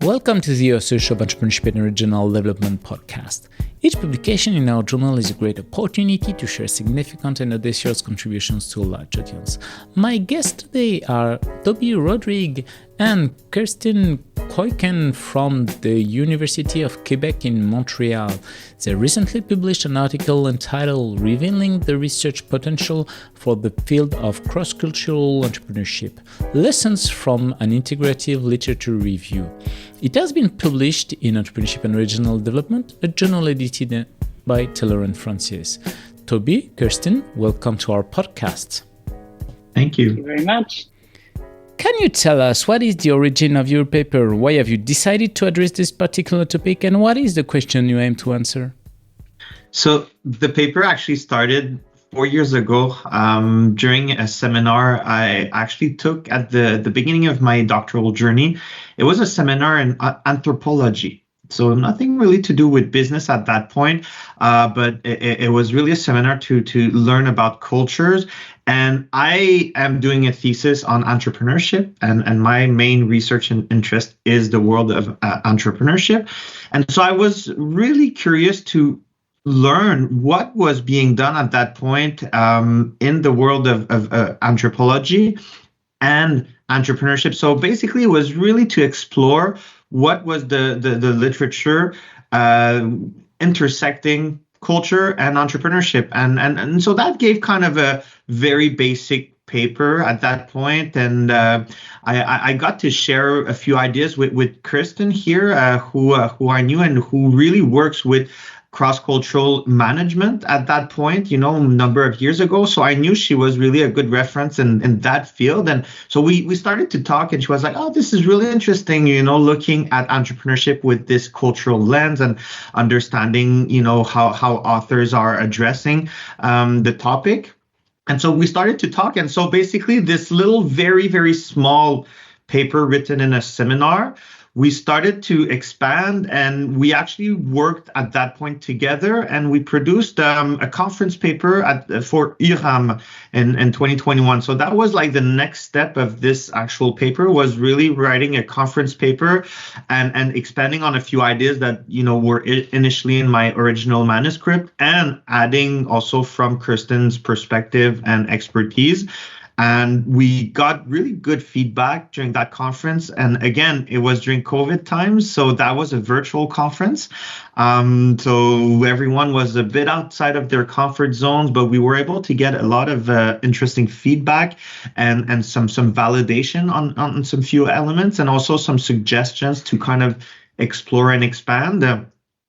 Welcome to the Research of Entrepreneurship and Regional Development podcast. Each publication in our journal is a great opportunity to share significant and audacious contributions to a large audience. My guests today are Tobi Rodrigue and Kerstin Kuyken from the University of Quebec in Montreal. They recently published an article entitled Revealing the Research Potential for the Field of Cross-Cultural Entrepreneurship, Lessons from an Integrative Literature Review. It has been published in Entrepreneurship and Regional Development, a journal edited by Taylor and Francis. Tobi, Kerstin, welcome to our podcast. Thank you. Thank you very much. Can you tell us what is the origin of your paper? Why have you decided to address this particular topic? And what is the question you aim to answer? So the paper actually started 4 years ago during a seminar I actually took at the beginning of my doctoral journey. It was a seminar in anthropology. So nothing really to do with business at that point, but it was really a seminar to learn about cultures. And I am doing a thesis on entrepreneurship, and my main research and interest is the world of entrepreneurship. And so I was really curious to learn what was being done at that point in the world of anthropology and entrepreneurship. So basically, it was really to explore what was the literature intersecting culture and entrepreneurship. And so that gave kind of a very basic paper at that point. And I got to share a few ideas with Kerstin here, who I knew and who really works with cross-cultural management at that point, a number of years ago. So I knew she was really a good reference in that field. And so we started to talk, and she was like, oh, this is really interesting, looking at entrepreneurship with this cultural lens and understanding, how authors are addressing the topic. And so we started to talk. And so basically this little, very, very small paper written in a seminar, we started to expand, and we actually worked at that point together, and we produced a conference paper for IRAM in 2021. So that was like the next step of this actual paper, was really writing a conference paper and expanding on a few ideas that, were initially in my original manuscript, and adding also from Kerstin's perspective and expertise. And we got really good feedback during that conference. And again, it was during COVID times, so that was a virtual conference. So everyone was a bit outside of their comfort zones, but we were able to get a lot of interesting feedback and some validation on some few elements, and also some suggestions to kind of explore and expand.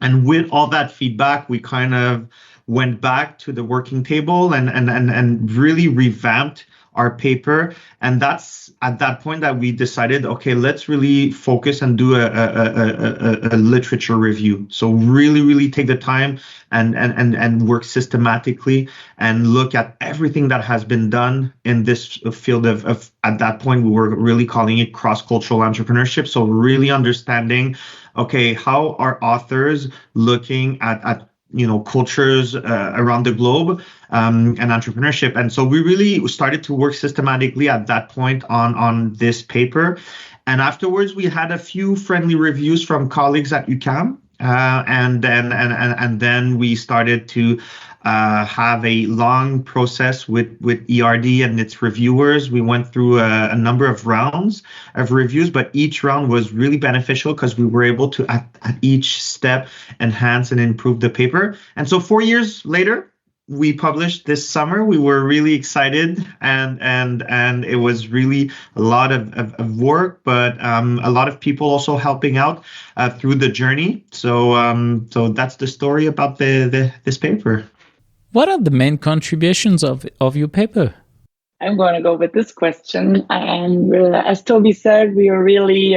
And with all that feedback, we kind of went back to the working table and really revamped our paper. And that's at that point that we decided, okay, let's really focus and do a literature review. So really take the time and work systematically and look at everything that has been done in this field of at that point, we were really calling it cross-cultural entrepreneurship. So really understanding, okay, how are authors looking at cultures around the globe and entrepreneurship. And so we really started to work systematically at that point on this paper. And afterwards, we had a few friendly reviews from colleagues at UQAM. And then we started to have a long process with ERD and its reviewers. We went through a number of rounds of reviews, but each round was really beneficial because we were able to, at each step, enhance and improve the paper. And so 4 years later, we published this summer. We were really excited, and it was really a lot of work, but a lot of people also helping out through the journey. So that's the story about this paper. What are the main contributions of your paper? I'm going to go with this question. And as Tobi said, we are really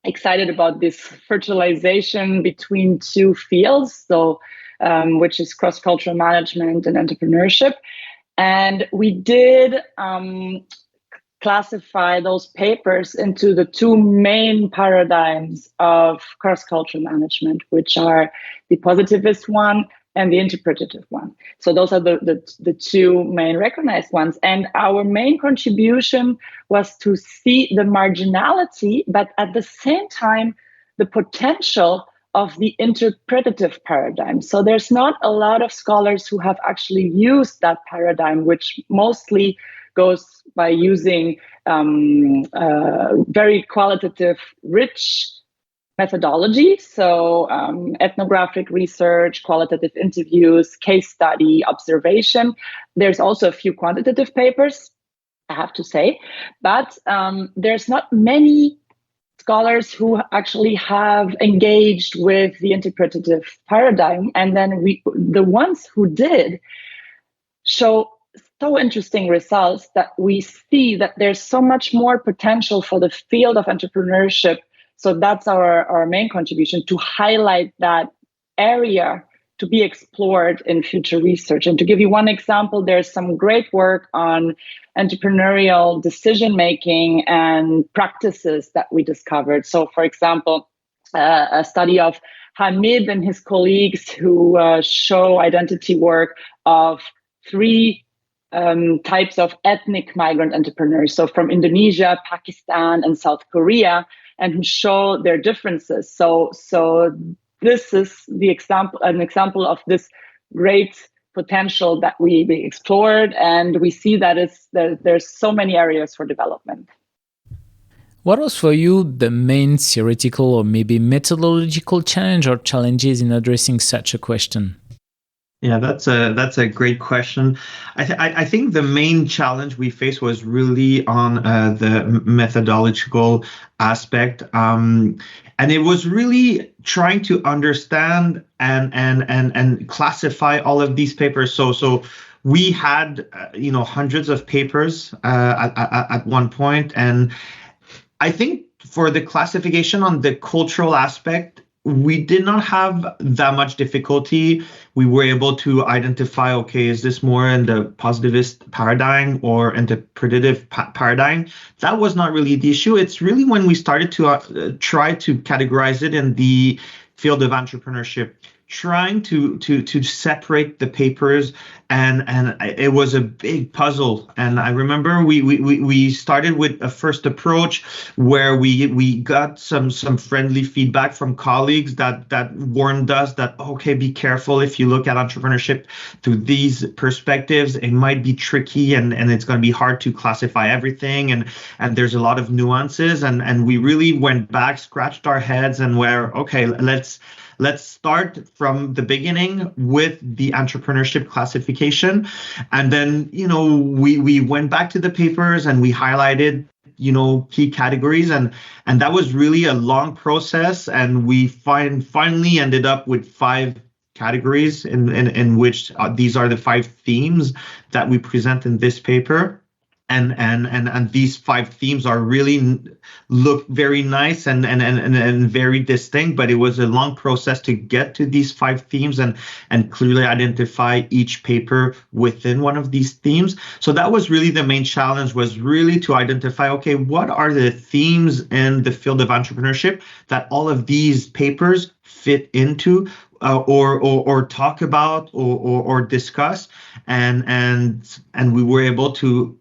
excited about this fertilization between two fields, which is cross-cultural management and entrepreneurship. And we did classify those papers into the two main paradigms of cross-cultural management, which are the positivist one and the interpretative one. So those are the two main recognized ones. And our main contribution was to see the marginality, but at the same time, the potential of the interpretative paradigm. So there's not a lot of scholars who have actually used that paradigm, which mostly goes by using very qualitative, rich methodology. So ethnographic research, qualitative interviews, case study, observation. There's also a few quantitative papers, I have to say, but there's not many scholars who actually have engaged with the interpretative paradigm. And then the ones who did show so interesting results that we see that there's so much more potential for the field of entrepreneurship. So that's our main contribution, to highlight that area to be explored in future research. And to give you one example, there's some great work on entrepreneurial decision-making and practices that we discovered. So for example, a study of Hamid and his colleagues who show identity work of 3 types of ethnic migrant entrepreneurs. So from Indonesia, Pakistan, and South Korea, and who show their differences. So this is an example of this great potential that we explored, and we see that there's so many areas for development. What was for you the main theoretical or maybe methodological challenge or challenges in addressing such a question? Yeah, that's a great question. I think the main challenge we faced was really on the methodological aspect, and it was really trying to understand and classify all of these papers. So we had hundreds of papers at one point, and I think for the classification on the cultural aspect, we did not have that much difficulty. We were able to identify, okay, is this more in the positivist paradigm or interpretative paradigm? That was not really the issue. It's really when we started to try to categorize it in the field of entrepreneurship, trying to separate the papers, and it was a big puzzle. And I remember we started with a first approach where we got some friendly feedback from colleagues that warned us that, okay, be careful if you look at entrepreneurship through these perspectives, it might be tricky and it's going to be hard to classify everything, and there's a lot of nuances, and we really went back, scratched our heads, and were okay, let's start from the beginning with the entrepreneurship classification. And then, we went back to the papers and we highlighted, key categories. And that was really a long process. And we finally ended up with 5 categories in which these are the 5 themes that we present in this paper. And these 5 themes are really look very nice and very distinct, but it was a long process to get to these 5 themes and clearly identify each paper within one of these themes. So that was really the main challenge, was really to identify, okay, what are the themes in the field of entrepreneurship that all of these papers fit into, or talk about or discuss, and we were able to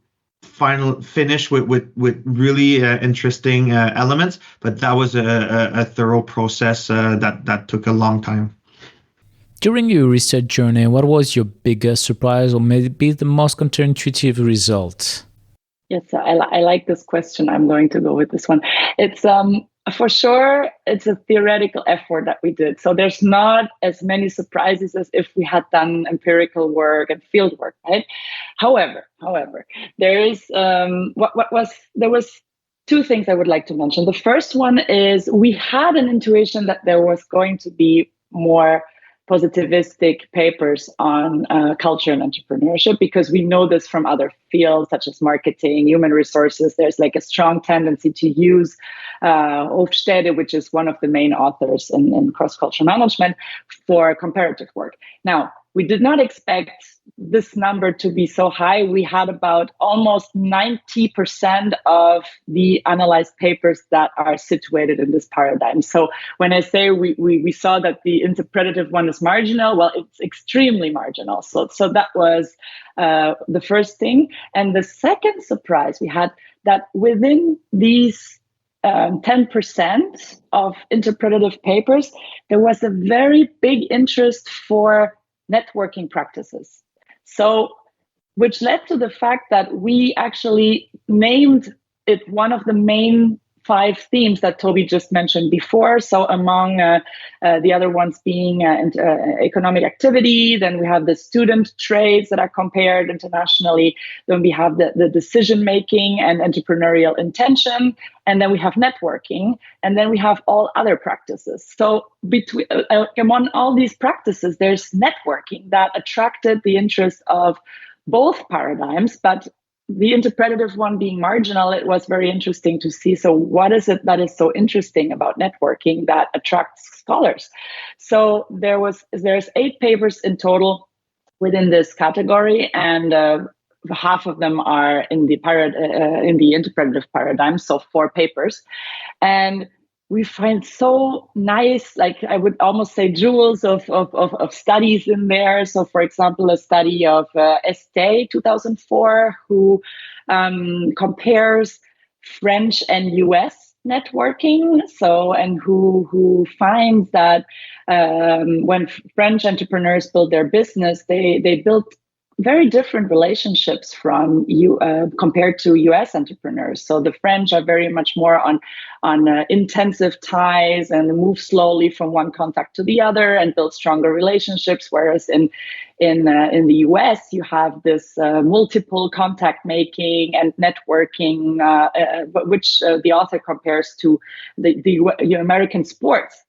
finish with really interesting elements, but that was a thorough process that took a long time. During your research journey, what was your biggest surprise or maybe the most counterintuitive result? Yes, I like this question. I'm going to go with this one. It's for sure, it's a theoretical effort that we did. So there's not as many surprises as if we had done empirical work and field work, right? However, there is there was 2 things I would like to mention. The first one is we had an intuition that there was going to be more positivistic papers on culture and entrepreneurship, because we know this from other fields such as marketing, human resources. There's like a strong tendency to use Hofstede, which is one of the main authors in cross-cultural management, for comparative work. Now, we did not expect this number to be so high. We had about almost 90% of the analyzed papers that are situated in this paradigm. So when I say we saw that the interpretative one is marginal, well, it's extremely marginal. So that was the first thing. And the second surprise we had, that within these 10% of interpretative papers, there was a very big interest for networking practices. So, which led to the fact that we actually named it one of the main 5 themes that Tobi just mentioned before. So among the other ones being economic activity, then we have the student trades that are compared internationally, then we have the decision making and entrepreneurial intention, and then we have networking, and then we have all other practices. So between among all these practices, there's networking that attracted the interest of both paradigms, but the interpretative one being marginal, it was very interesting to see. So what is it that is so interesting about networking that attracts scholars? So there's 8 papers in total within this category, and half of them are in the interpretative paradigm, so 4 papers. And we find so nice, like I would almost say jewels of studies in there. So for example, a study of Estée 2004, who compares French and US networking. So, and who finds that when French entrepreneurs build their business, they build very different relationships from compared to US entrepreneurs. So the French are very much more on intensive ties and move slowly from one contact to the other and build stronger relationships. Whereas in the US, you have this multiple contact making and networking, which the author compares to the American sports.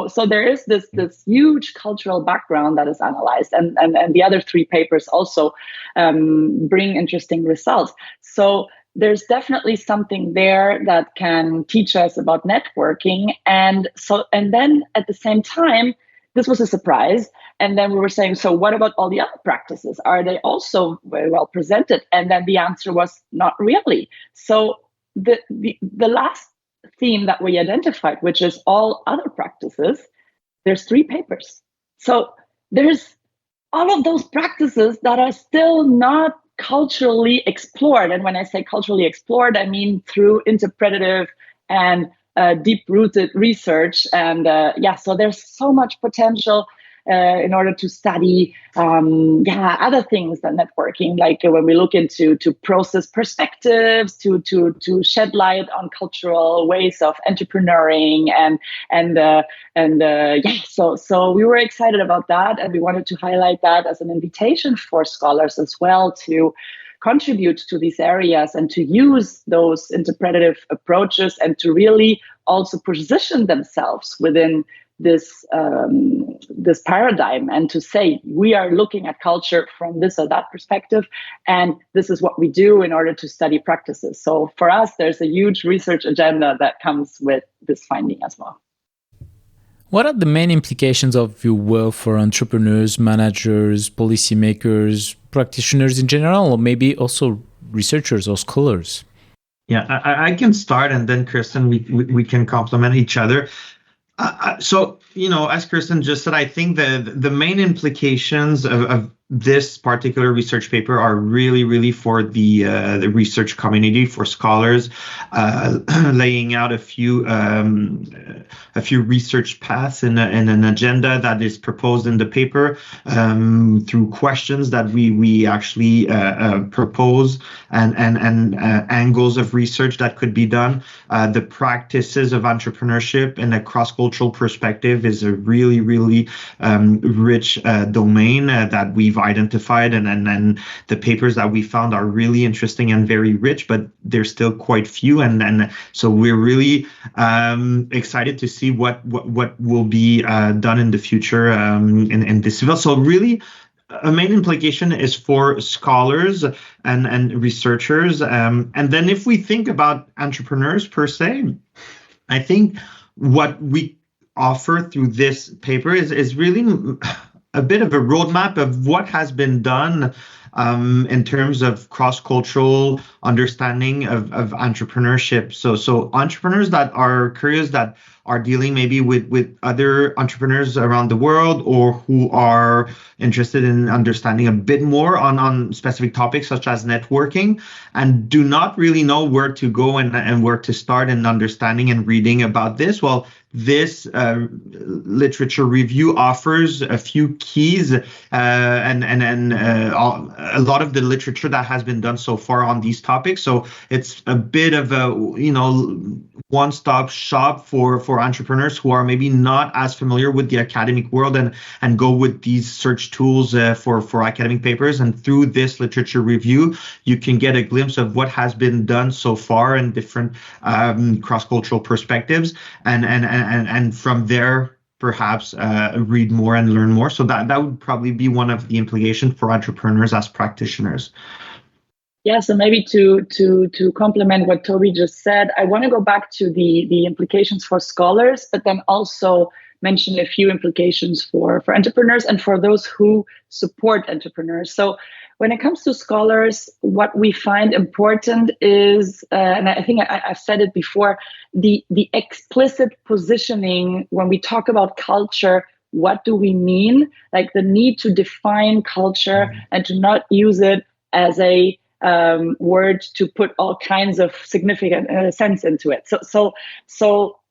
So there is this huge cultural background that is analyzed, and the other 3 papers also bring interesting results. So there's definitely something there that can teach us about networking, and then at the same time, this was a surprise. And then we were saying, so what about all the other practices? Are they also very well presented? And then the answer was not really. So the last theme that we identified, which is all other practices, there's 3 papers. So there's all of those practices that are still not culturally explored. And when I say culturally explored, I mean through interpretative and deep-rooted research. And so there's so much potential in order to study other things than networking, like when we look into process perspectives, to shed light on cultural ways of entrepreneuring, so we were excited about that, and we wanted to highlight that as an invitation for scholars as well to contribute to these areas and to use those interpretative approaches and to really also position themselves within this paradigm, and to say we are looking at culture from this or that perspective, and this is what we do in order to study practices. So for us, there's a huge research agenda that comes with this finding as well. What are the main implications of your work for entrepreneurs, managers, policymakers, practitioners in general, or maybe also researchers or scholars? Yeah, I can start, and then Kerstin, we can complement each other. So, as Kerstin just said, I think the main implications of this particular research paper are really, really for the research community, for scholars, laying out a few research paths in an agenda that is proposed in the paper, through questions that we actually propose, and angles of research that could be done. The practices of entrepreneurship in a cross-cultural perspective is a really, really rich domain that we've identified, and the papers that we found are really interesting and very rich, but they're still quite few, and so we're really excited to see what will be done in the future in this field. So really, a main implication is for scholars and researchers, and then if we think about entrepreneurs per se, I think what we offer through this paper is really a bit of a roadmap of what has been done in terms of cross-cultural understanding of entrepreneurship. So entrepreneurs that are curious, that are dealing maybe with other entrepreneurs around the world, or who are interested in understanding a bit more on specific topics such as networking, and do not really know where to go and where to start in understanding and reading about this. Well, this literature review offers a few keys and a lot of the literature that has been done so far on these topics. So it's a bit of a one-stop shop for entrepreneurs who are maybe not as familiar with the academic world and go with these search tools for academic papers. And through this literature review, you can get a glimpse of what has been done so far in different cross-cultural perspectives, and from there perhaps read more and learn more. So that would probably be one of the implications for entrepreneurs as practitioners. Yeah, so maybe to complement what Tobi just said, I want to go back to the implications for scholars, but then also mention a few implications for entrepreneurs and for those who support entrepreneurs. So when it comes to scholars, what we find important is, and I think I've said it before, the explicit positioning when we talk about culture. What do we mean? Like the need to define culture and to not use it as a word to put all kinds of significant sense into it. So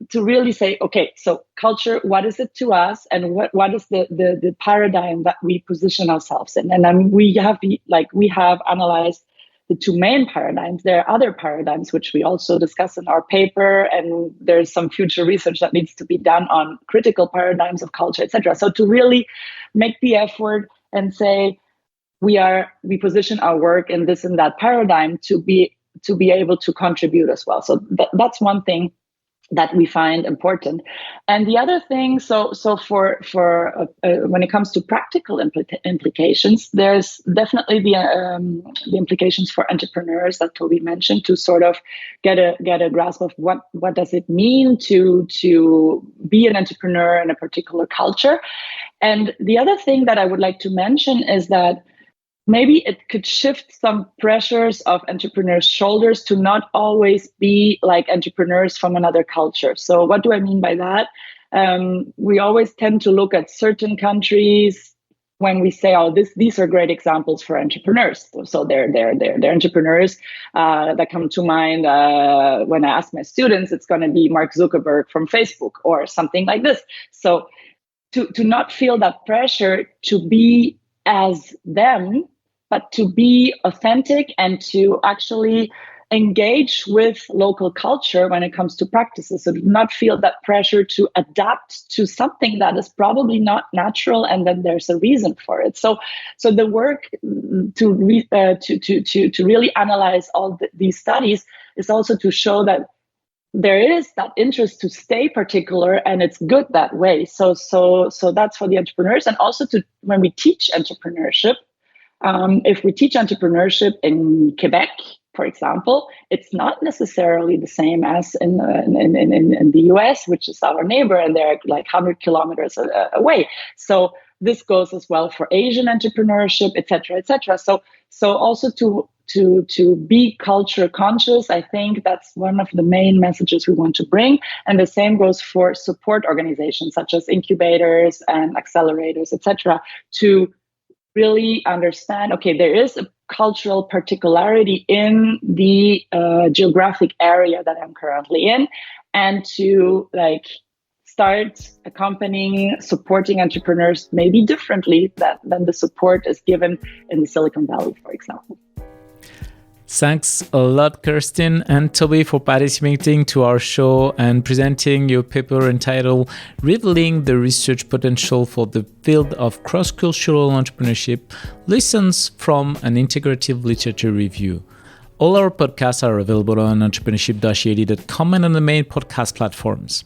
to really say, okay, so culture, what is it to us, and what is the paradigm that we position ourselves in? And we have analyzed the two main paradigms. There are other paradigms which we also discuss in our paper, and there's some future research that needs to be done on critical paradigms of culture, etc. So to really make the effort and say, we position our work in this and that paradigm to be able to contribute as well. So that's one thing that we find important. And the other thing, so for when it comes to practical implications, there's definitely the implications for entrepreneurs that Tobi mentioned, to sort of get a grasp of what does it mean to be an entrepreneur in a particular culture. And the other thing that I would like to mention is that maybe it could shift some pressures of entrepreneurs' shoulders to not always be like entrepreneurs from another culture. So what do I mean by that? We always tend to look at certain countries when we say, oh, these are great examples for entrepreneurs. So they're entrepreneurs that come to mind when I ask my students. It's going to be Mark Zuckerberg from Facebook or something like this. So to not feel that pressure to be as them, but to be authentic and to actually engage with local culture when it comes to practices. So do not feel that pressure to adapt to something that is probably not natural, and then there's a reason for it. So the work to really analyze all these studies is also to show that there is that interest to stay particular, and it's good that way. So that's for the entrepreneurs, and also when we teach entrepreneurship. If we teach entrepreneurship in Quebec, for example, it's not necessarily the same as in the US, which is our neighbor, and they're like 100 kilometers away. So this goes as well for Asian entrepreneurship, et cetera, et cetera. So also to be culture conscious, I think that's one of the main messages we want to bring. And the same goes for support organizations such as incubators and accelerators, et cetera, to really understand, okay, there is a cultural particularity in the geographic area that I'm currently in, and to start accompanying, supporting entrepreneurs maybe differently than the support is given in the Silicon Valley, for example. Thanks a lot, Kerstin and Tobi, for participating to our show and presenting your paper entitled Revealing the Research Potential for the Field of Cross-Cultural Entrepreneurship, Lessons from an Integrative Literature Review. All our podcasts are available on entrepreneurship-ed.com and on the main podcast platforms.